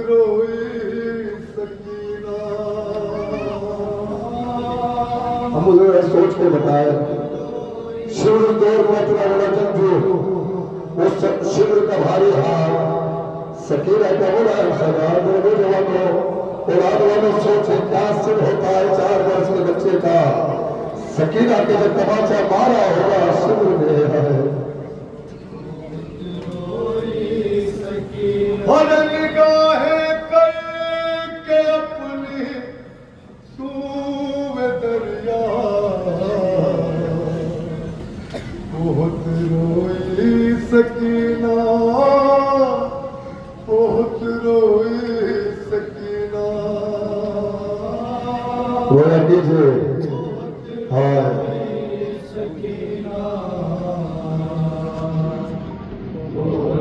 रोई सकीना। हम मुझे सोच के बताए शिविर दौर में इतना बड़ा जंतु उस शिविर का भारी हार सकीना का बोला है सरदार मेरे जवानों औलाद वालों सोचे क्या सिर होता है 4 वर्ष के बच्चे का। सकीना के जब तमाचा मारा होगा शिविर में है निगाहें करके अपनी सूवे दरिया बहुत रोई सकीना बहुत रोई सकीना। रोया कीजिए हाँ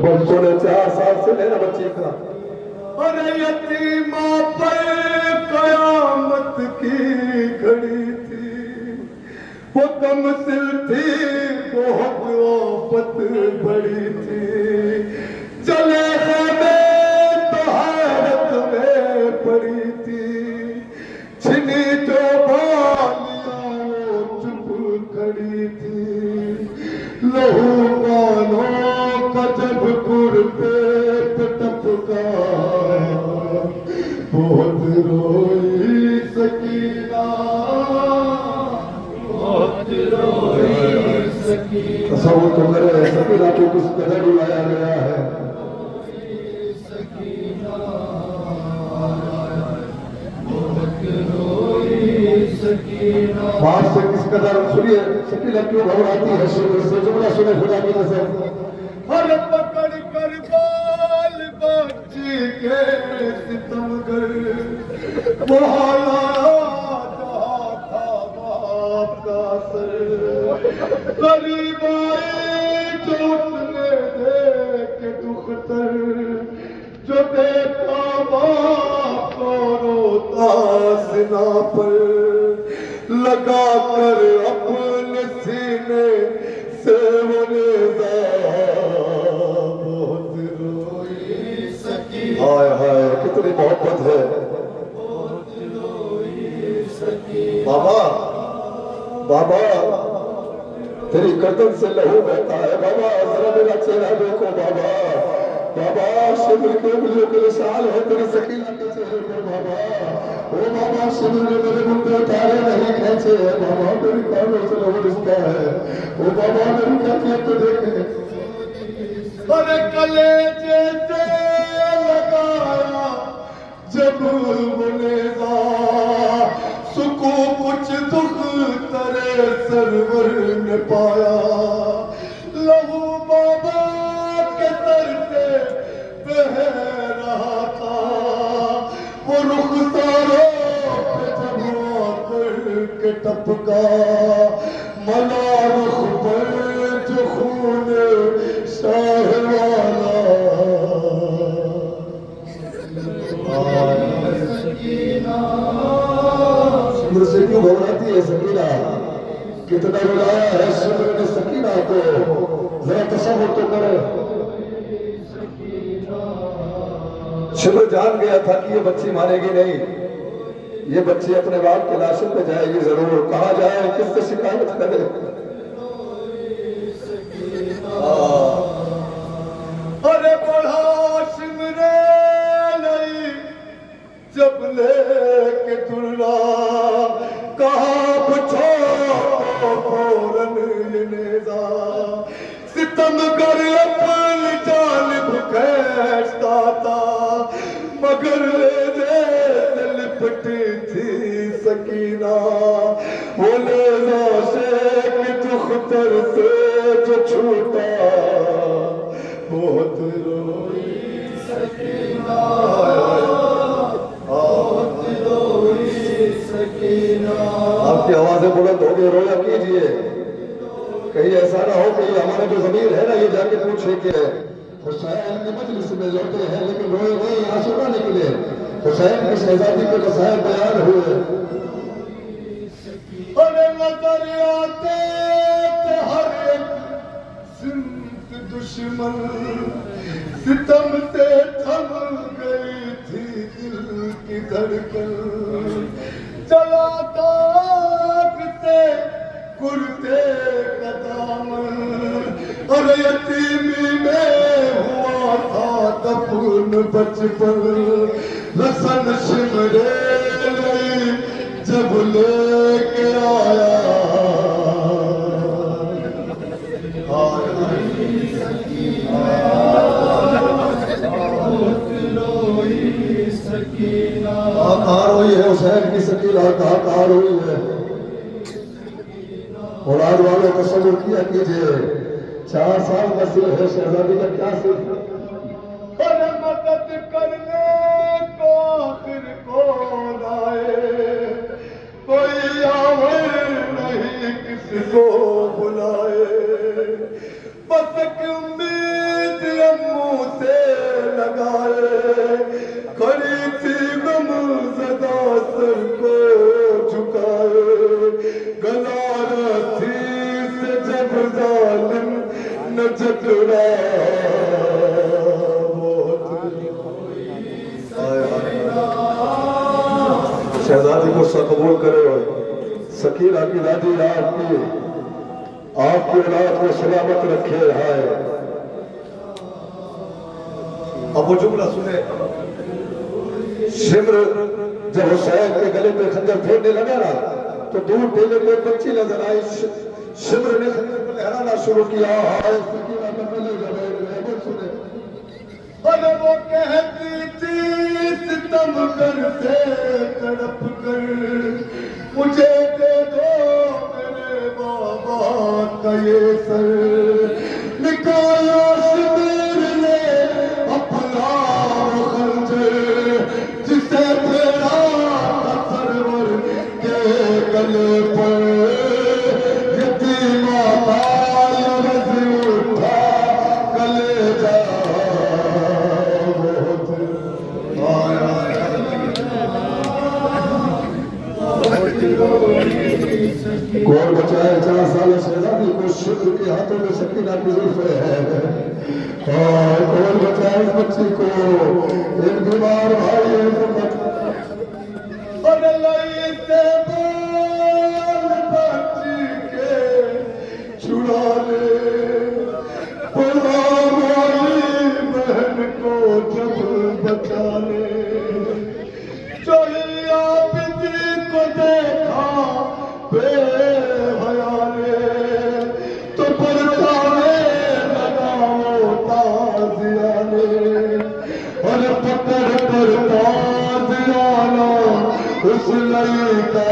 बच्चों ने 4 साल से लेना बच्चे का और यतीमा पर कयामत की घड़ी थी वो कम सिल थी बहुत आफत बड़ी थी चले में तो हालत में पड़ी थी छिनी जो बालियां चुप खड़ी थी लहू कानों का जब कुर्ते पे टपका बहुत रोई सकीना बहुत रोई सकीना। तस्वीर तो मेरे सकीना को किस कदर बुलाया गया है सकीना बहुत रोई सकीना। बात से किस कदर सुनिए सकीना क्यों घबराती है से जुमला सुने खुदा की कसम हर पकड़ कर बाल बच्चे के सितमगर वहाँ जहाँ था बाप का सर गरीब आए जो उसने देख दुखतर जो देखा बाप को रोता सिना पर लगा कर अपने सीने से वो बहुत रोई सकी। हाय हाय कितनी मोहब्बत है बहुत रोई सकी। बाबा बाबा तेरी गर्दन से लहू बहता है बाबा जरा मेरा चेहरा देखो बाबा बाबा शिविर के मुझे के साल है तेरी सकीना के चेहरे पर बाबा ओ बाबा शिविर ने मेरे मुंह उतारे नहीं खेचे है बाबा मेरी कानों से लहू रिश्ता है ओ बाबा मेरी कैफियत तो देखे अरे कलेजे से लगाया जब बुनेगा सुकू कुछ दुख तेरे सरवर ने पाया लहू बाबा के सर से बह रहा था वो रुखसारों पे जमा करके टपका मला रुख पर जो खून शाह वाला शिविर से क्यों घबराती है सकीना कितना रुलाया है शिविर ने सकीना को जरा तसव्वुर तो करे। शिविर जान गया था कि ये बच्ची मानेगी नहीं ये बच्ची अपने बाप के लाशन पे जाएगी जरूर कहाँ जाए किससे शिकायत करे। अरे बढ़ा शिमरे नहीं जब लेके दुल्ला कहाँ पूछो फौरन ये नेजा सितम कर अपनी जानिब खींचता था मगर ले दे लिपटी थी सकीना वो नेजा शेख दुख्तर से जो छूटा बहुत रोई सकीना बहुत रोई सकीना। आपकी आवाजें बुलंद हो गई रोया कीजिए कहीं ऐसा ना हो कि हमारा जो जमीर है ना ये जाके पूछे कि हुसैन के मजलिस में लौटे हैं लेकिन रोए नहीं आंसू ना निकले हुसैन की शहजादी के मसाइल बयान हुए अरे नजर आते थे हर एक सिंध दुश्मन सितम से थम गई थी थी दिल की धड़कन, चला काटते कुर्ते का दामन, और यतीमी में हुआ था दफन बचपन, लसन शिमरे जब लेके आया कहाँ रोई है हुसैन की सकीना, कहाँ रोई है। औलाद वालों को सब्र किया कीजिए, 4 साल का सिर है, शहजादी का क्या सिर। अरे मदद करने को आखिर कौन आए, कोई आवर नहीं किसको बुलाए, बस एक उम्मीद अम्मू से लगाए, खड़ी थी गमज़दा सर को झुकाए, गला रस्सी से जब जालिम न जकड़ा, शहजादी को कबूल करे। सकीना की दादी आपकी औलाद को सलामत रखे। हाय अब वो जुमला सुने, शिम्र जब हुसैन के गले पे खंजर फेरने लगा ना, तो दूर टेले पे बच्ची नजर आई। शिम्र ने खंजर को लहराना शुरू किया। हाय सकीना का गले जब सुने, अरे वो कहती थी सितम करते तड़प कर, मुझे दे दो मेरे बाबा का ये सर, निकाला शिमर ने अपना खंजर, जिसे फेरा सरवर के गले पर, यतीमा था लफ्ज़ उठा कलेजा। कौन बचाए 4 साल शहजादी को शिम्र के हाथों में सकीना की जुल्फे है। कौन बचाए इस बच्ची को, एक बीमार भाई से बोल बच्ची के छुड़ा ले, बहन को जब बचा ले, चोहिया पितरी को देखा बेहयाने, तो परछाने लगाओ ताजियाने, और पकड़ कर ताजियाना उस लई का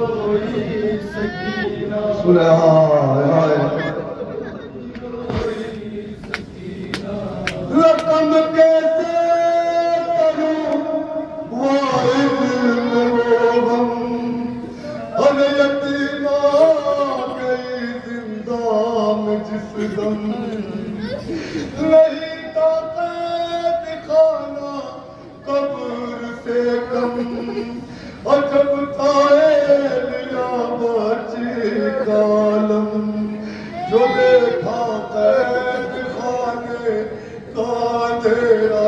रोई सकीना, सुने हाय रकम कैसे करूं वाइद में वो गम, हर यतीमा गई जिंदा में जिस दम, नहीं ताकत दिखाना कब्र से कम, और जब थाए लिया बच्ची कालम, जो देखा कैद खाने का तेरा,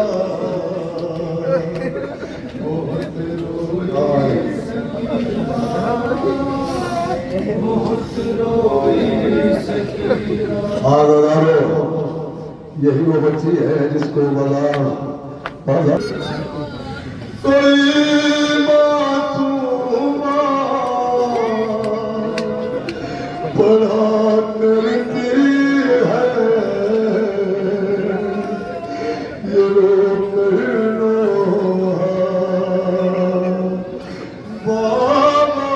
यही वो बच्ची है जिसको बला कोई मासूमा बड़ा करती है, ये लोग कहना बाबा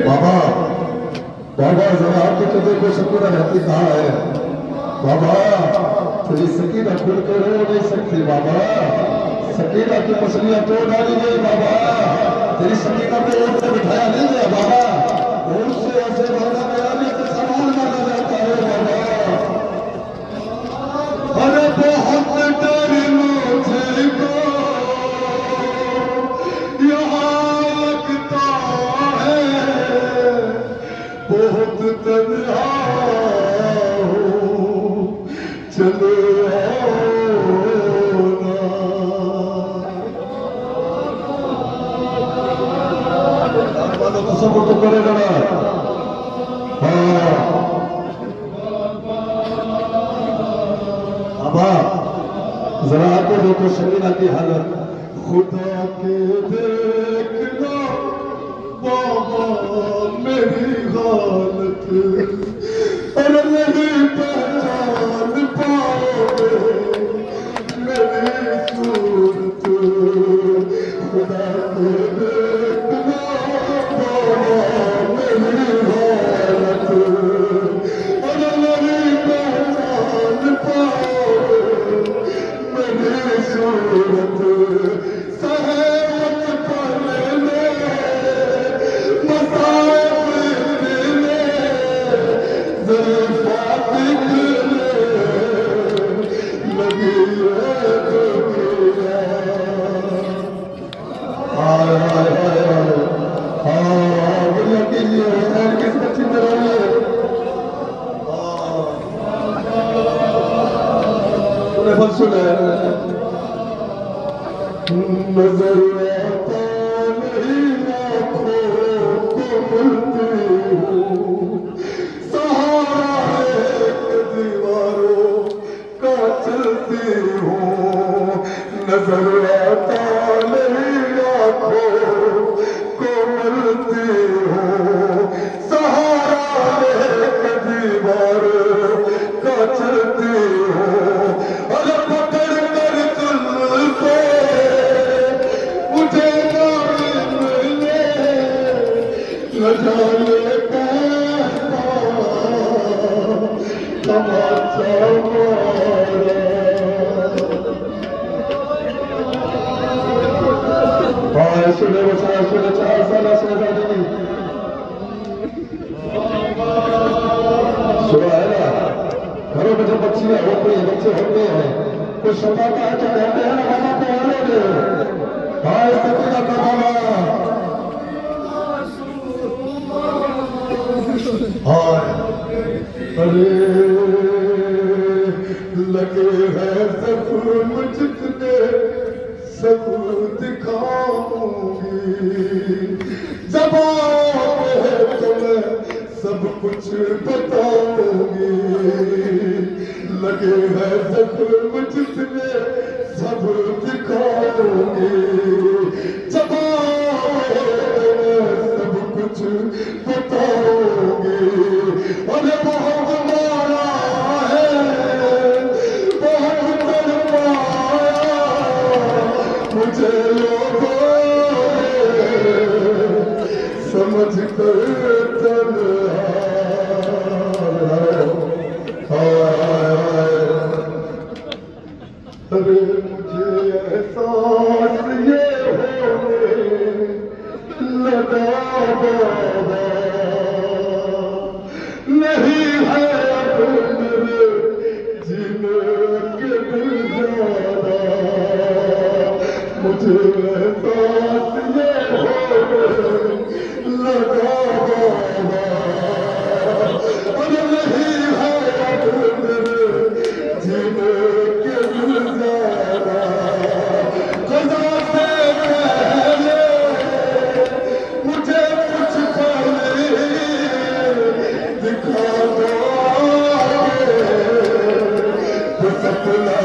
बाबा बाबा जरा आपके कदे को सकीना रहती कहाँ है। बाबा तेरी सकीना खुल कर रो नहीं सकती। बाबा सकीना की पसलियां तोड़ डाली गई। बाबा तेरी सकीना को ऊपर बिठाया नहीं गया। बाबा उससे ऐसे भागा बयानी से सवाल माना जाता है बाबा। अरे बहुत डर मुझको यहाँ लगता है, बहुत तन्हा हूँ, चले आओ ना। तो सब तो करेगा ना। हाँ बाबा जरा आके देखो शरीरा की हालत, खुदा के देखना बाबा मेरी हालत, अरे नहीं पहचान पाओगे मेरी सूरत, खुदा के देखना बाबा मेरी हालत, अरे नहीं पहचान पाओगे मेरी सूरत, सहमत करने मसाइब दिले ज़ुल्फ़ात दिखने लगी है दुनिया। हाय हाय हाय हाय, हाँ दुनिया कीजिए हुसैन किस बच्ची में रहिए। तूने फल सुना है, नजर आता नहीं आँखों को मिलती हूँ, सहारा एक दीवारों का चलती हूँ, नजर आता नहीं आँखों को मिलती हूँ, सहारा एक दीवारों का चलती हूँ, अरे पकड़ कर जुल्फ़े मुझे ना मिले, न जाने कैसा तमाचा मारा। हाँ सुने बचा सुने 4 साल शहजादी सुना है ना, घरों में जब बच्चियां होती हैं बच्चे होते हैं कुछ शताता है तो कहते हैं ना बाबा को आने दे। हाँ इस सकीना का बाबा, हाँ अरे लगे हैं सब मुझने सब दिखाऊंगी, जब आओगे तो मैं सब कुछ बताऊंगी, लगे हैं सब मुझने सब दिखाऊंगी, जब आओगे तो मैं सब कुछ बताऊंगी, अरे बहुत मारा है बहुत तड़पाया मुझे लोगों समझ कर अरे मुझे एहसास ये होने लगा बाबा, नहीं है अब मेरे जीने के दिल ज्यादा, मुझे एहसास ये होने लगा बाबा, अरे नहीं है अब मेरे जीने के दिल ज्यादा, खुदा से पहले मुझे कुछ पल दिखा दो तो सपना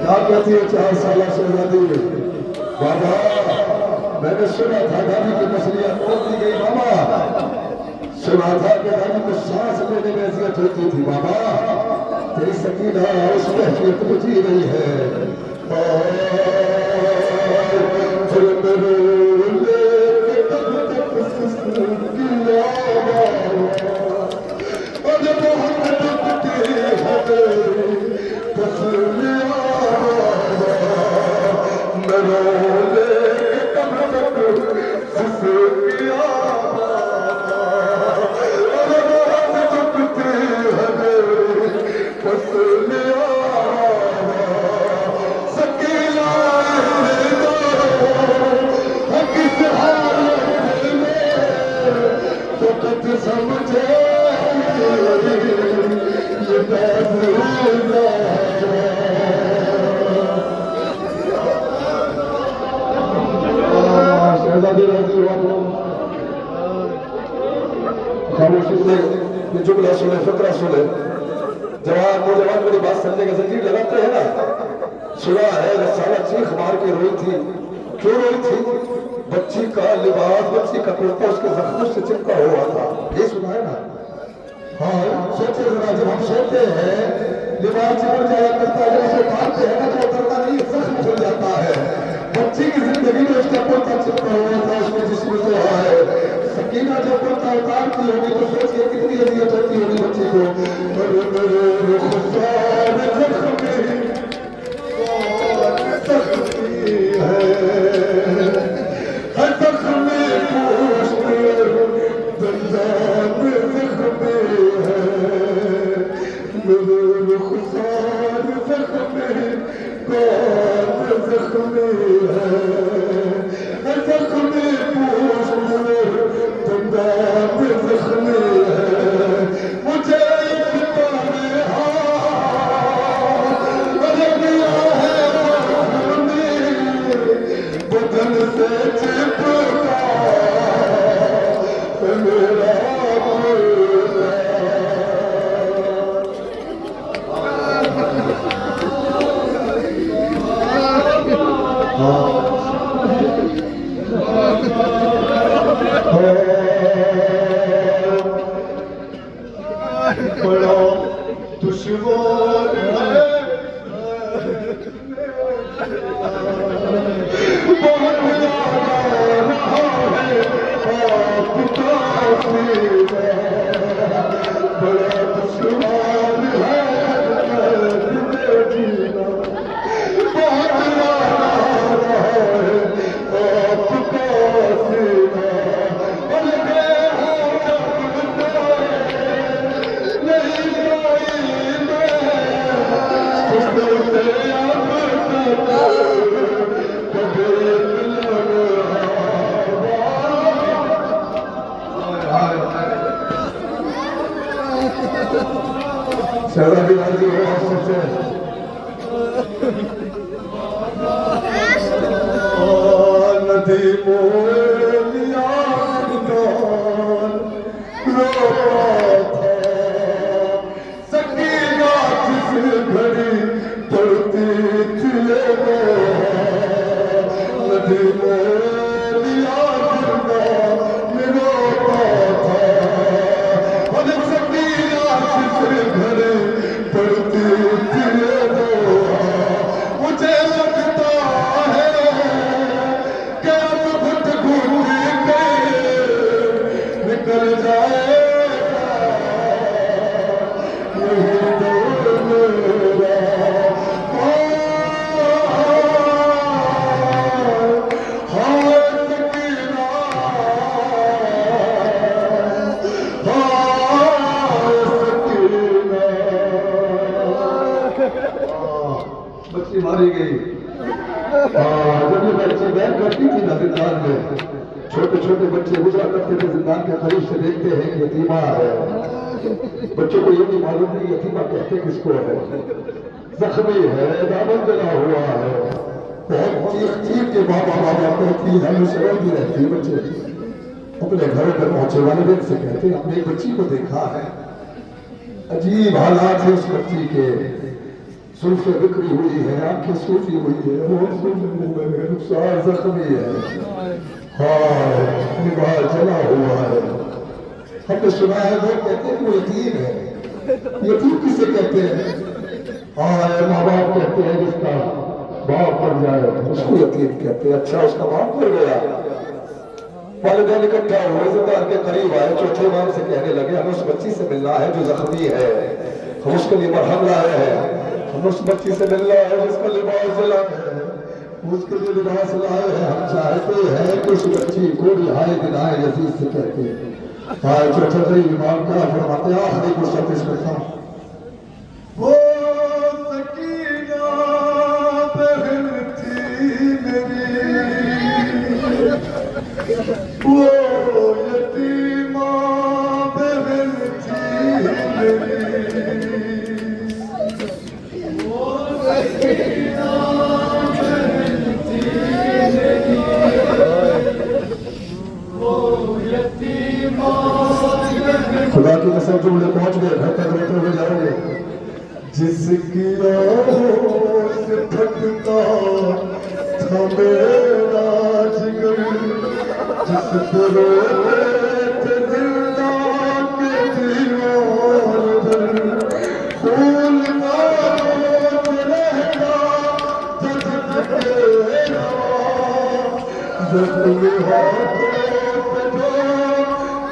क्या कहती है 4 साल शहजादी बाबा, मैंने सुना था दादी की मछलियां तोड़ दी गई बाबा, सुना था कि दादी को सांस लेने में अजियत होती थी बाबा, तेरी सकीना उस हैसियत को जी रही है, फिर मेरे लेके तब तक किया, और बहुत दुखती है ये जुमला सुने, फकरा सुने। जवान नौजवान मेरी बात समझे कि जंजीर लगाते हैं ना, सुना है रसाला चीख मार के रोई थी। क्यों रोई थी? बच्ची का लिबास, बच्ची का कुर्ता उसके जख्मों से चिपका हुआ था। ये सुना है ना? हाँ, सोचे जरा, जब हम सोते हैं लिबास चिपक जाया करता है, उसे उठाते हैं ना तो उतरता नहीं, जख्म खुल जाता है। बच्ची की जिंदगी में उसका कुर्ता चिपका हुआ था, उसमें जिसमें से है सकीना जब कुर्ता उतारती होगी तो सोचिए कितनी अजियत होती होगी बच्ची को। मारी गई। जब ये बच्चे बैठ करती थी ना जिंदान में, छोटे छोटे बच्चे गुजरा करते थे जिंदान के करीब से, देखते हैं कि यतीमा है। बच्चों को ये नहीं मालूम नहीं यतीमा कहते किसको है। जख्मी है, दामन जला हुआ है, बहुत चीख चीख के बाबा बाबा कहती है, हमेशा रोती रहती है। बच्चे अपने घरों पर पहुंचे वाले से कहते हैं हमने एक बच्ची को देखा है, अजीब हालात है उस बच्ची के, सुल्फे बिखरी हुई है, आंखें सूजी हुई है, नुकसान जख्मी है, हाँ निगाह जला हुआ है। हमने सुना है लोग कहते हैं कि वो यतीम है। यतीम किसे कहते हैं? हाँ माँ बाप कहते हैं जिसका बाप मर जाए उसको यतीम कहते हैं। अच्छा उसका बाप मर गया, वालिदैन इकट्ठा हुए, जिंदान के करीब आए, चौथे बार से कहने लगे हमें उस बच्ची से मिलना है जो जख्मी है, हम उसके लिए मरहम लाए हैं, हम उस बच्ची से मिलना है जिसका लिबास जला है, उसके लिए लिबास लाए हैं। हम चाहते हैं कि उस बच्ची को रिहाई दिलाए यजीद से कहते हैं। चौथे करीब इमाम का फरमाते हैं आखिरी फुर्सत पेश करता हूँ। वो सकीना बहन थी मेरी, वो यतीमा बहन थी मेरी, वो सकीना बहन थी मेरी, वो यतीमा। खुदा की कसम जुमले खड़े हो जाओगे। जिसकी आहों से फटता था मेरा जिगर, जिस पर रोते थे जिंदा के दीवार पर, भूलना रोज रहता था तेरा, जख्मी हाथों पे जो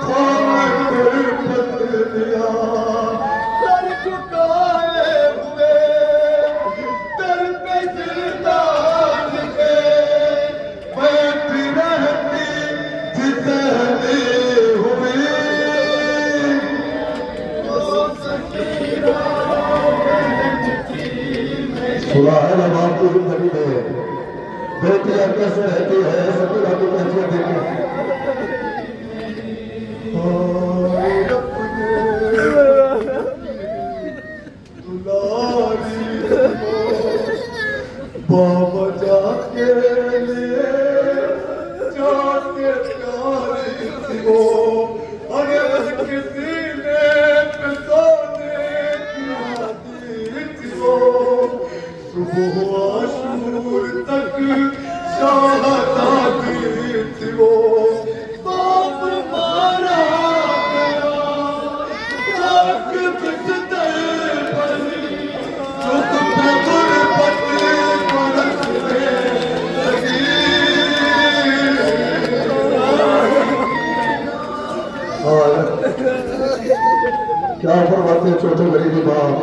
खाने कर पतलियां, सर झुकाए हुए दर पे सिरदार के बैठी रहती थी सहमी हुई। सुना है ना बाप की जिंदगी में बेटियां कैसे रहती है, सकीरा की कैसे देखी। बाबा जाके लिए जाके प्यारी थी वो, अरे किसी ने पे सोने की आदि थी वो, सुबह आशूर तक शाहजादी थी वो। बाप मारा गया आग बिस्तर पर, चुप पे गुर्बत बरसने लगी। और क्या फरमाते छोटे गरीब बाप।